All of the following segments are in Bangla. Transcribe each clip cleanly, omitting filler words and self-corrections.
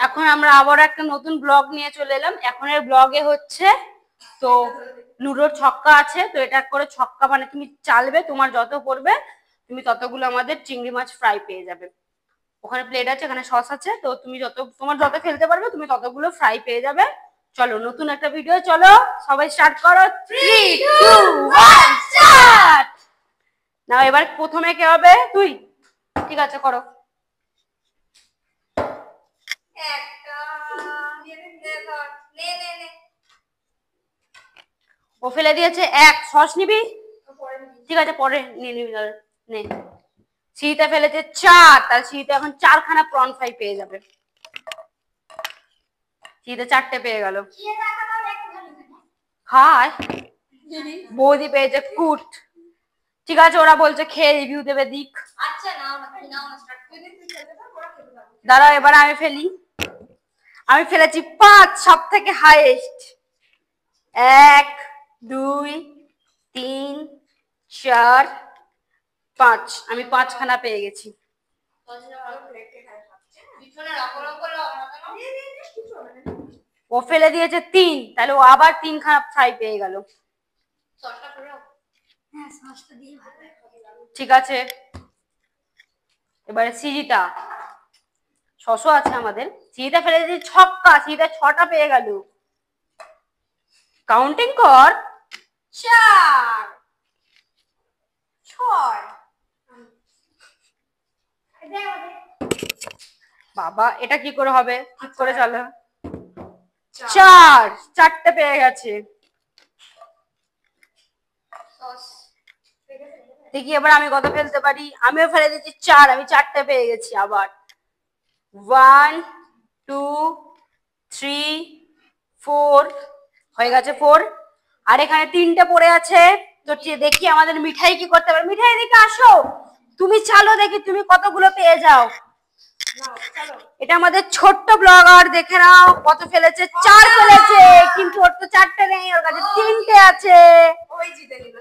এখন আমরা আবার একটা নতুন ব্লগ নিয়ে চলে এলাম। এখন এর ব্লগে হচ্ছে তো লুডোর ছক্কা আছে, তো এটা করে ছক্কা মানে তুমি চালবে, তোমার যত পড়বে তুমি ততগুলো আমাদের চিংড়ি মাছ ফ্রাই পেয়ে যাবে। ওখানে প্লেট আছে, এখানে সস আছে, তো তুমি তোমার যত ফেলতে পারবে তুমি ততগুলো ফ্রাই পেয়ে যাবে। চলো নতুন একটা ভিডিও, চলো সবাই স্টার্ট করো। 3 2 1 স্টার্ট। নাও এবার প্রথমে কে হবে? তুই। ঠিক আছে করো। ও ফেলে দিয়েছে এক। সস নিবি? ঠিক আছে পরে নিয়ে নিবি। নে। শীতে ফেলেছে 4, তার শীতে এখন 4খানা প্রন ফ্রাই পেয়ে যাবে। শীতে 4টে পেয়ে গেল। খায় বৌদি পেয়েছে কুট। ঠিক আছে ওরা বলছে খেয়ে রিভিউ দেবে, দিক। দাঁড়াও এবার আমি ফেলি। আমি ফেলেছি 5, সব থেকে হাইয়েস্ট। 1 2 3 4 5। আমি 5খানা পেয়ে গেছি। ও ফেলে দিয়েছে 3, তাহলে ও আবার 3খানা ফ্রাই পেয়ে গেল। ঠিক আছে এবারে সিজিটা। শসও আছে আমাদের। সিজিটা ফেলে দিয়েছে ছক্কা, সিজিটা 6টা পেয়ে গেল। কাউন্টিং কর। 4 6। বাবা এটা কি করে হবে? ঠিক করে চলো। 4টে পেয়ে গেছে। দেখি এবার আমি কত ফেলতে পারি। আমিও ফেলে দিচ্ছি 4, আমি 4টে পেয়ে গেছি আবার। 1 2 3 4 হয়ে গেছে 4। আর এখানে 3টে পড়ে আছে। তো দেখি আমাদের মিঠাই কি করতে পারে। মিঠাই দিকে আসো, তুমি চালো দেখি তুমি কতগুলো পেয়ে যাও। এটা আমাদের ছোট্ট ব্লগার, দেখে নাও কত ফেলেছে। 4 ফেলেছে, কিন্তু ওর তো 4টে নেই, ওর কাছে 3টে আছে।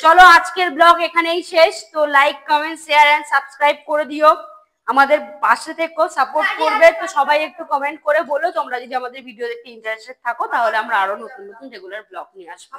চলো আজকের ব্লগ এখানেই শেষ। তো like comment share and subscribe করে দিও, আমাদের পাশে থেকো, সাপোর্ট করবে। তো সবাই একটু কমেন্ট করে বলো তোমরা যদি আমাদের ভিডিও দেখতে ইন্টারেস্টেড থাকো, তাহলে আমরা আরো নতুন নতুন রেগুলার ব্লগ নিয়ে আসবো।